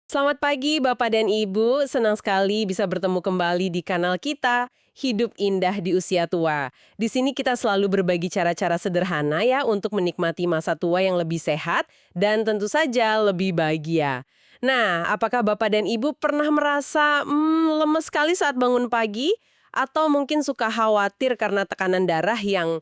Selamat pagi Bapak dan Ibu, senang sekali bisa bertemu kembali di kanal kita, Hidup Indah di Usia Tua. Di sini kita selalu berbagi cara-cara sederhana ya untuk menikmati masa tua yang lebih sehat dan tentu saja lebih bahagia. Nah, apakah Bapak dan Ibu pernah merasa lemes sekali saat bangun pagi? Atau mungkin suka khawatir karena tekanan darah yang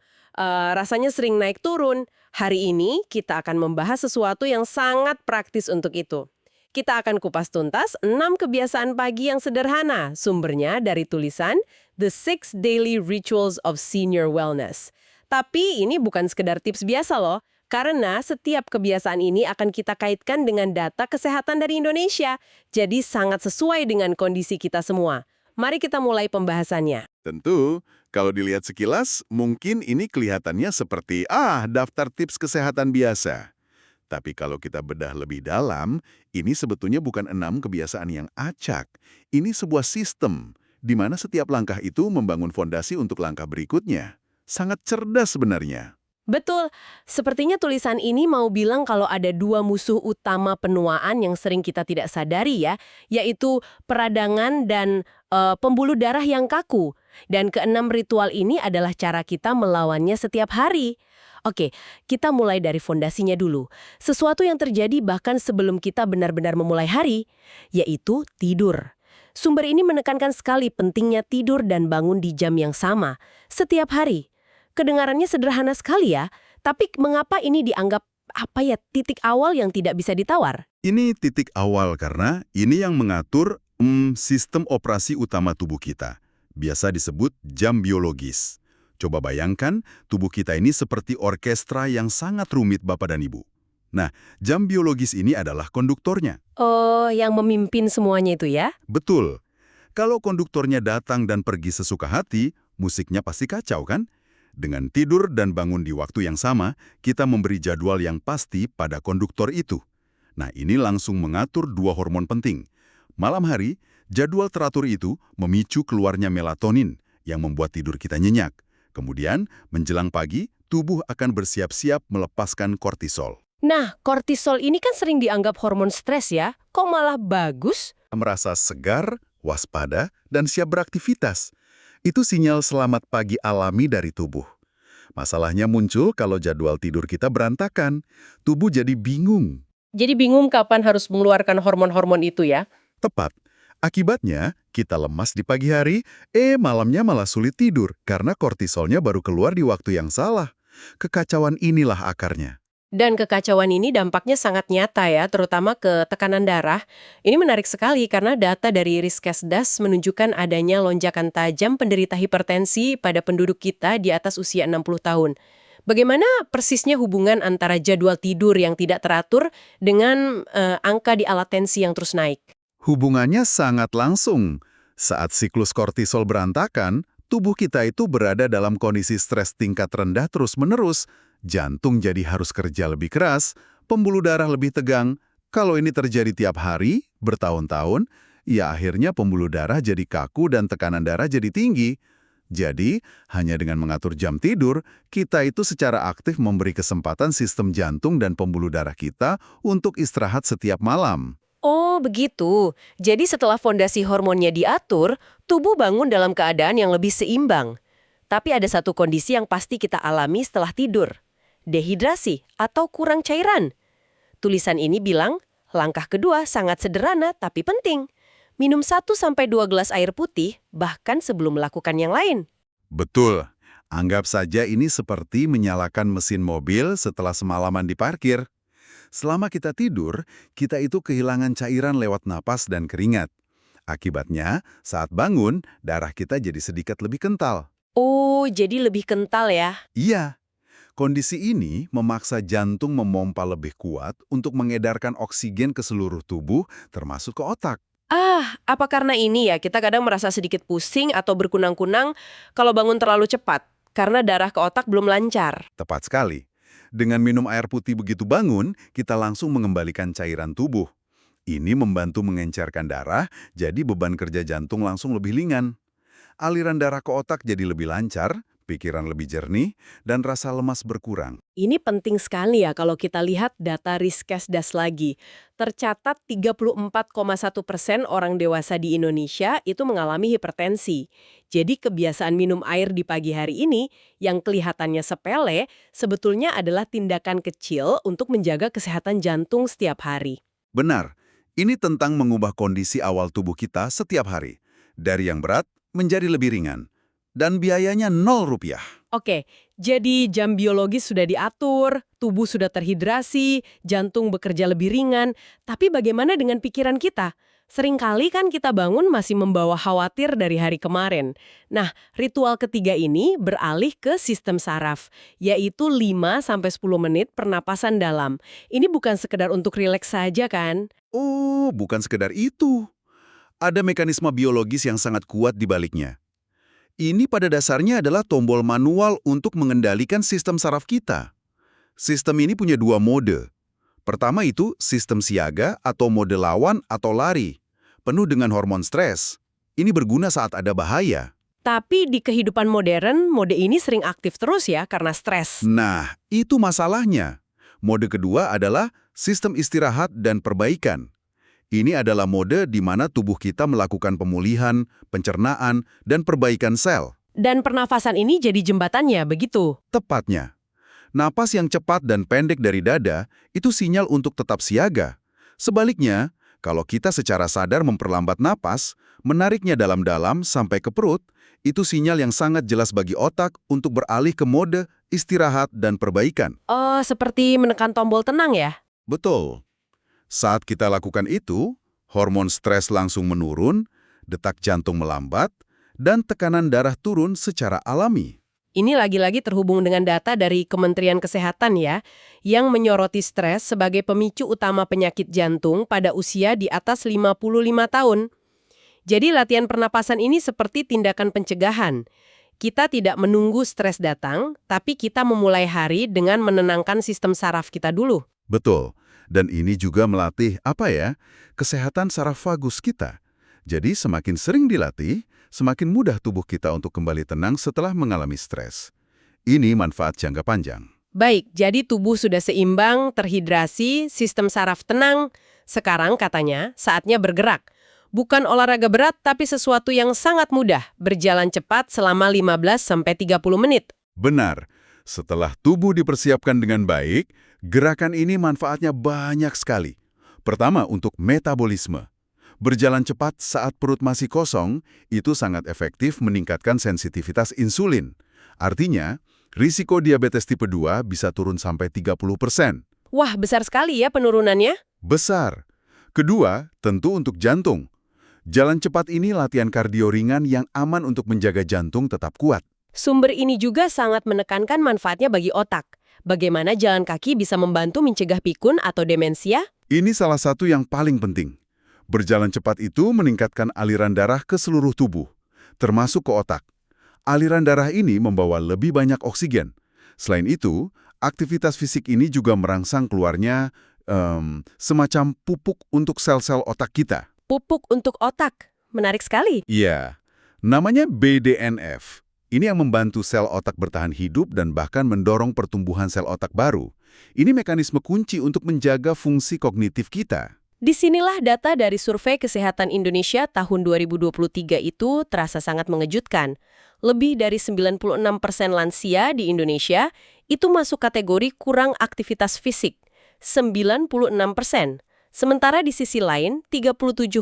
rasanya sering naik turun? Hari ini kita akan membahas sesuatu yang sangat praktis untuk itu. Kita akan kupas tuntas 6 kebiasaan pagi yang sederhana. Sumbernya dari tulisan The Six Daily Rituals of Senior Wellness. Tapi ini bukan sekedar tips biasa loh, karena setiap kebiasaan ini akan kita kaitkan dengan data kesehatan dari Indonesia. Jadi sangat sesuai dengan kondisi kita semua. Mari kita mulai pembahasannya. Tentu, kalau dilihat sekilas, mungkin ini kelihatannya seperti, daftar tips kesehatan biasa. Tapi kalau kita bedah lebih dalam, ini sebetulnya bukan 6 kebiasaan yang acak. Ini sebuah sistem, di mana setiap langkah itu membangun fondasi untuk langkah berikutnya. Sangat cerdas sebenarnya. Betul, sepertinya tulisan ini mau bilang kalau ada dua musuh utama penuaan yang sering kita tidak sadari ya, yaitu peradangan dan pembuluh darah yang kaku. Dan keenam ritual ini adalah cara kita melawannya setiap hari. Oke, kita mulai dari fondasinya dulu. Sesuatu yang terjadi bahkan sebelum kita benar-benar memulai hari, yaitu tidur. Sumber ini menekankan sekali pentingnya tidur dan bangun di jam yang sama, setiap hari. Kedengarannya sederhana sekali ya, tapi mengapa ini dianggap titik awal yang tidak bisa ditawar? Ini titik awal karena ini yang mengatur sistem operasi utama tubuh kita. Biasa disebut jam biologis. Coba bayangkan, tubuh kita ini seperti orkestra yang sangat rumit Bapak dan Ibu. Nah, jam biologis ini adalah konduktornya. Oh, yang memimpin semuanya itu ya? Betul. Kalau konduktornya datang dan pergi sesuka hati, musiknya pasti kacau kan? Dengan tidur dan bangun di waktu yang sama, kita memberi jadwal yang pasti pada konduktor itu. Nah, ini langsung mengatur dua hormon penting. Malam hari, jadwal teratur itu memicu keluarnya melatonin yang membuat tidur kita nyenyak. Kemudian, menjelang pagi, tubuh akan bersiap-siap melepaskan kortisol. Nah, kortisol ini kan sering dianggap hormon stres ya, kok malah bagus? Merasa segar, waspada, dan siap beraktivitas. Itu sinyal selamat pagi alami dari tubuh. Masalahnya muncul kalau jadwal tidur kita berantakan. Tubuh jadi bingung. Jadi bingung kapan harus mengeluarkan hormon-hormon itu ya? Tepat. Akibatnya, kita lemas di pagi hari, malamnya malah sulit tidur karena kortisolnya baru keluar di waktu yang salah. Kekacauan inilah akarnya. Dan kekacauan ini dampaknya sangat nyata ya, terutama ke tekanan darah. Ini menarik sekali karena data dari Riskesdas menunjukkan adanya lonjakan tajam penderita hipertensi pada penduduk kita di atas usia 60 tahun. Bagaimana persisnya hubungan antara jadwal tidur yang tidak teratur dengan angka di alat tensi yang terus naik? Hubungannya sangat langsung. Saat siklus kortisol berantakan, tubuh kita itu berada dalam kondisi stres tingkat rendah terus-menerus. Jantung jadi harus kerja lebih keras, pembuluh darah lebih tegang. Kalau ini terjadi tiap hari, bertahun-tahun, ya akhirnya pembuluh darah jadi kaku dan tekanan darah jadi tinggi. Jadi, hanya dengan mengatur jam tidur, kita itu secara aktif memberi kesempatan sistem jantung dan pembuluh darah kita untuk istirahat setiap malam. Oh, begitu. Jadi setelah fondasi hormonnya diatur, tubuh bangun dalam keadaan yang lebih seimbang. Tapi ada satu kondisi yang pasti kita alami setelah tidur. Dehidrasi atau kurang cairan. Tulisan ini bilang, langkah kedua sangat sederhana tapi penting. Minum 1-2 gelas air putih bahkan sebelum melakukan yang lain. Betul. Anggap saja ini seperti menyalakan mesin mobil setelah semalaman diparkir. Selama kita tidur, kita itu kehilangan cairan lewat napas dan keringat. Akibatnya, saat bangun, darah kita jadi sedikit lebih kental. Oh, jadi lebih kental ya? Iya, kondisi ini memaksa jantung memompa lebih kuat untuk mengedarkan oksigen ke seluruh tubuh, termasuk ke otak. Apa karena ini ya kita kadang merasa sedikit pusing atau berkunang-kunang kalau bangun terlalu cepat? Karena darah ke otak belum lancar. Tepat sekali. Dengan minum air putih begitu bangun, kita langsung mengembalikan cairan tubuh. Ini membantu mengencerkan darah, jadi beban kerja jantung langsung lebih ringan. Aliran darah ke otak jadi lebih lancar, pikiran lebih jernih, dan rasa lemas berkurang. Ini penting sekali ya kalau kita lihat data Riskesdas lagi. Tercatat 34,1% orang dewasa di Indonesia itu mengalami hipertensi. Jadi kebiasaan minum air di pagi hari ini yang kelihatannya sepele sebetulnya adalah tindakan kecil untuk menjaga kesehatan jantung setiap hari. Benar, ini tentang mengubah kondisi awal tubuh kita setiap hari. Dari yang berat menjadi lebih ringan. Dan biayanya Rp0. Oke, jadi jam biologis sudah diatur, tubuh sudah terhidrasi, jantung bekerja lebih ringan, tapi bagaimana dengan pikiran kita? Seringkali kan kita bangun masih membawa khawatir dari hari kemarin. Nah, ritual ketiga ini beralih ke sistem saraf, yaitu 5-10 menit pernapasan dalam. Ini bukan sekedar untuk rileks saja kan? Oh, bukan sekedar itu. Ada mekanisme biologis yang sangat kuat di baliknya. Ini pada dasarnya adalah tombol manual untuk mengendalikan sistem saraf kita. Sistem ini punya dua mode. Pertama itu sistem siaga atau mode lawan atau lari, penuh dengan hormon stres. Ini berguna saat ada bahaya. Tapi di kehidupan modern, mode ini sering aktif terus ya karena stres. Nah, itu masalahnya. Mode kedua adalah sistem istirahat dan perbaikan. Ini adalah mode di mana tubuh kita melakukan pemulihan, pencernaan, dan perbaikan sel. Dan pernafasan ini jadi jembatannya, begitu? Tepatnya. Napas yang cepat dan pendek dari dada itu sinyal untuk tetap siaga. Sebaliknya, kalau kita secara sadar memperlambat napas, menariknya dalam-dalam sampai ke perut, itu sinyal yang sangat jelas bagi otak untuk beralih ke mode istirahat dan perbaikan. Oh, seperti menekan tombol tenang ya? Betul. Saat kita lakukan itu, hormon stres langsung menurun, detak jantung melambat, dan tekanan darah turun secara alami. Ini lagi-lagi terhubung dengan data dari Kementerian Kesehatan ya, yang menyoroti stres sebagai pemicu utama penyakit jantung pada usia di atas 55 tahun. Jadi latihan pernapasan ini seperti tindakan pencegahan. Kita tidak menunggu stres datang, tapi kita memulai hari dengan menenangkan sistem saraf kita dulu. Betul. Dan ini juga melatih, kesehatan saraf vagus kita. Jadi semakin sering dilatih, semakin mudah tubuh kita untuk kembali tenang setelah mengalami stres. Ini manfaat jangka panjang. Baik, jadi tubuh sudah seimbang, terhidrasi, sistem saraf tenang. Sekarang katanya saatnya bergerak. Bukan olahraga berat, tapi sesuatu yang sangat mudah, berjalan cepat selama 15-30 menit. Benar. Setelah tubuh dipersiapkan dengan baik, gerakan ini manfaatnya banyak sekali. Pertama, untuk metabolisme. Berjalan cepat saat perut masih kosong, itu sangat efektif meningkatkan sensitivitas insulin. Artinya, risiko diabetes tipe 2 bisa turun sampai 30%. Wah, besar sekali ya penurunannya. Besar. Kedua, tentu untuk jantung. Jalan cepat ini latihan kardio ringan yang aman untuk menjaga jantung tetap kuat. Sumber ini juga sangat menekankan manfaatnya bagi otak. Bagaimana jalan kaki bisa membantu mencegah pikun atau demensia? Ini salah satu yang paling penting. Berjalan cepat itu meningkatkan aliran darah ke seluruh tubuh, termasuk ke otak. Aliran darah ini membawa lebih banyak oksigen. Selain itu, aktivitas fisik ini juga merangsang keluarnya semacam pupuk untuk sel-sel otak kita. Pupuk untuk otak. Menarik sekali. Iya, namanya BDNF. Ini yang membantu sel otak bertahan hidup dan bahkan mendorong pertumbuhan sel otak baru. Ini mekanisme kunci untuk menjaga fungsi kognitif kita. Disinilah data dari Survei Kesehatan Indonesia tahun 2023 itu terasa sangat mengejutkan. Lebih dari 96% lansia di Indonesia itu masuk kategori kurang aktivitas fisik. 96%. Sementara di sisi lain, 37,7%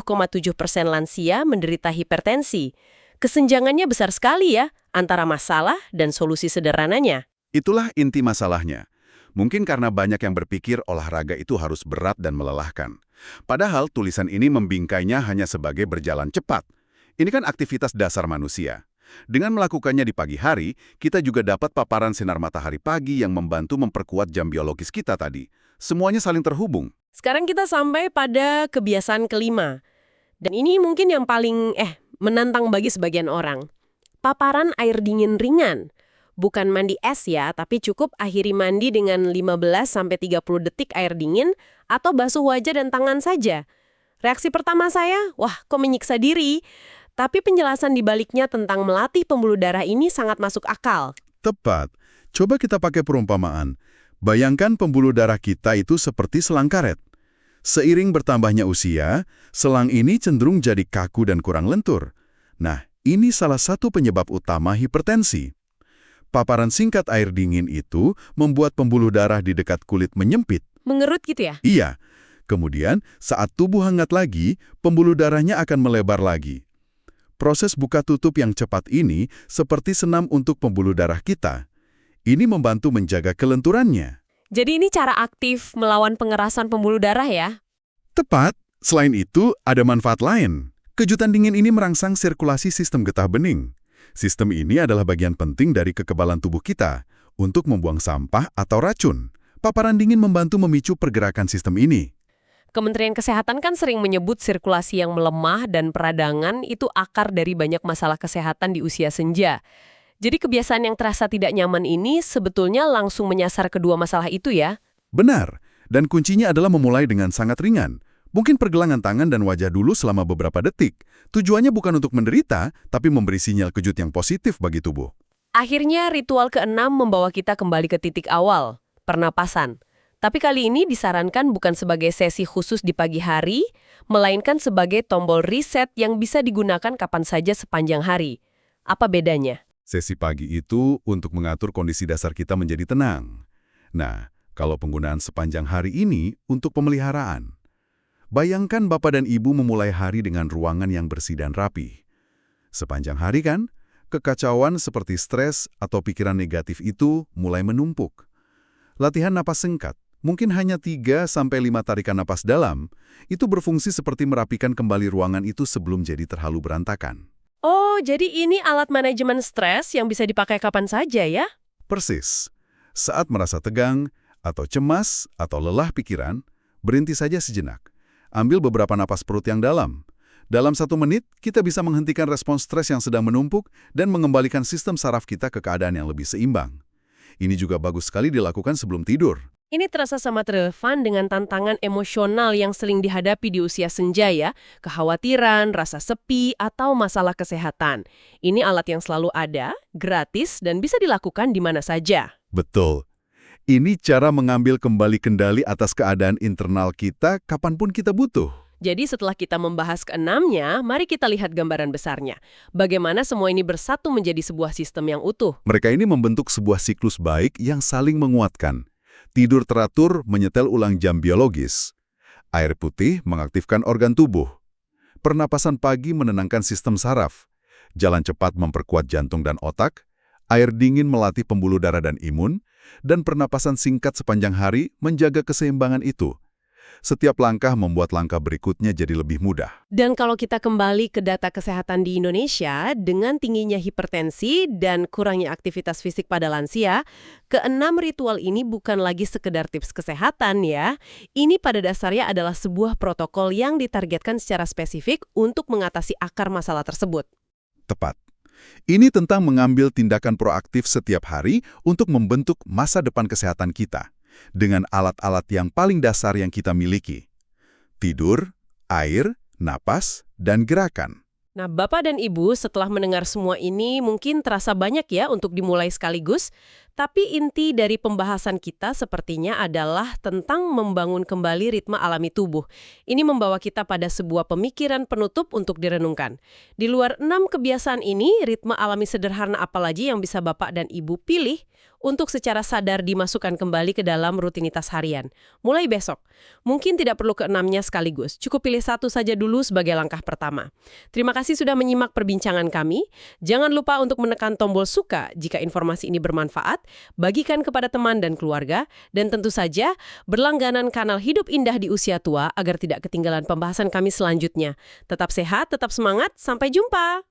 lansia menderita hipertensi. Kesenjangannya besar sekali ya, antara masalah dan solusi sederhananya. Itulah inti masalahnya. Mungkin karena banyak yang berpikir olahraga itu harus berat dan melelahkan. Padahal tulisan ini membingkainya hanya sebagai berjalan cepat. Ini kan aktivitas dasar manusia. Dengan melakukannya di pagi hari, kita juga dapat paparan sinar matahari pagi yang membantu memperkuat jam biologis kita tadi. Semuanya saling terhubung. Sekarang kita sampai pada kebiasaan kelima. Dan ini mungkin yang paling menantang bagi sebagian orang. Paparan air dingin ringan. Bukan mandi es ya, tapi cukup akhiri mandi dengan 15-30 detik air dingin atau basuh wajah dan tangan saja. Reaksi pertama saya, wah kok menyiksa diri. Tapi penjelasan di baliknya tentang melatih pembuluh darah ini sangat masuk akal. Tepat. Coba kita pakai perumpamaan. Bayangkan pembuluh darah kita itu seperti selang karet. Seiring bertambahnya usia, selang ini cenderung jadi kaku dan kurang lentur. Nah, ini salah satu penyebab utama hipertensi. Paparan singkat air dingin itu membuat pembuluh darah di dekat kulit menyempit. Mengerut gitu ya? Iya. Kemudian, saat tubuh hangat lagi, pembuluh darahnya akan melebar lagi. Proses buka tutup yang cepat ini seperti senam untuk pembuluh darah kita. Ini membantu menjaga kelenturannya. Jadi ini cara aktif melawan pengerasan pembuluh darah ya? Tepat. Selain itu, ada manfaat lain. Kejutan dingin ini merangsang sirkulasi sistem getah bening. Sistem ini adalah bagian penting dari kekebalan tubuh kita untuk membuang sampah atau racun. Paparan dingin membantu memicu pergerakan sistem ini. Kementerian Kesehatan kan sering menyebut sirkulasi yang melemah dan peradangan itu akar dari banyak masalah kesehatan di usia senja. Jadi kebiasaan yang terasa tidak nyaman ini sebetulnya langsung menyasar kedua masalah itu ya? Benar, dan kuncinya adalah memulai dengan sangat ringan. Mungkin pergelangan tangan dan wajah dulu selama beberapa detik. Tujuannya bukan untuk menderita, tapi memberi sinyal kejut yang positif bagi tubuh. Akhirnya ritual ke-6 membawa kita kembali ke titik awal, pernapasan. Tapi kali ini disarankan bukan sebagai sesi khusus di pagi hari, melainkan sebagai tombol reset yang bisa digunakan kapan saja sepanjang hari. Apa bedanya? Sesi pagi itu untuk mengatur kondisi dasar kita menjadi tenang. Nah, kalau penggunaan sepanjang hari ini untuk pemeliharaan. Bayangkan Bapak dan Ibu memulai hari dengan ruangan yang bersih dan rapi. Sepanjang hari kan, kekacauan seperti stres atau pikiran negatif itu mulai menumpuk. Latihan napas singkat, mungkin hanya 3-5 tarikan napas dalam, itu berfungsi seperti merapikan kembali ruangan itu sebelum jadi terlalu berantakan. Oh, jadi ini alat manajemen stres yang bisa dipakai kapan saja ya? Persis. Saat merasa tegang, atau cemas, atau lelah pikiran, berhenti saja sejenak. Ambil beberapa napas perut yang dalam. Dalam 1 menit, kita bisa menghentikan respons stres yang sedang menumpuk dan mengembalikan sistem saraf kita ke keadaan yang lebih seimbang. Ini juga bagus sekali dilakukan sebelum tidur. Ini terasa sangat relevan dengan tantangan emosional yang sering dihadapi di usia senja ya, kekhawatiran, rasa sepi, atau masalah kesehatan. Ini alat yang selalu ada, gratis, dan bisa dilakukan di mana saja. Betul. Ini cara mengambil kembali kendali atas keadaan internal kita kapanpun kita butuh. Jadi setelah kita membahas ke-6-nya, mari kita lihat gambaran besarnya. Bagaimana semua ini bersatu menjadi sebuah sistem yang utuh. Mereka ini membentuk sebuah siklus baik yang saling menguatkan. Tidur teratur menyetel ulang jam biologis. Air putih mengaktifkan organ tubuh. Pernapasan pagi menenangkan sistem saraf. Jalan cepat memperkuat jantung dan otak. Air dingin melatih pembuluh darah dan imun. Dan pernapasan singkat sepanjang hari menjaga keseimbangan itu. Setiap langkah membuat langkah berikutnya jadi lebih mudah. Dan kalau kita kembali ke data kesehatan di Indonesia, dengan tingginya hipertensi dan kurangnya aktivitas fisik pada lansia, ke-6 ritual ini bukan lagi sekedar tips kesehatan ya. Ini pada dasarnya adalah sebuah protokol yang ditargetkan secara spesifik untuk mengatasi akar masalah tersebut. Tepat. Ini tentang mengambil tindakan proaktif setiap hari untuk membentuk masa depan kesehatan kita. Dengan alat-alat yang paling dasar yang kita miliki. Tidur, air, napas, dan gerakan. Nah, Bapak dan Ibu setelah mendengar semua ini mungkin terasa banyak ya untuk dimulai sekaligus, tapi inti dari pembahasan kita sepertinya adalah tentang membangun kembali ritme alami tubuh. Ini membawa kita pada sebuah pemikiran penutup untuk direnungkan. Di luar 6 kebiasaan ini, ritme alami sederhana apalagi yang bisa Bapak dan Ibu pilih untuk secara sadar dimasukkan kembali ke dalam rutinitas harian. Mulai besok, mungkin tidak perlu ke-6-nya sekaligus, cukup pilih 1 saja dulu sebagai langkah pertama. Terima kasih sudah menyimak perbincangan kami. Jangan lupa untuk menekan tombol suka jika informasi ini bermanfaat, bagikan kepada teman dan keluarga, dan tentu saja berlangganan kanal Hidup Indah di Usia Tua agar tidak ketinggalan pembahasan kami selanjutnya. Tetap sehat, tetap semangat, sampai jumpa!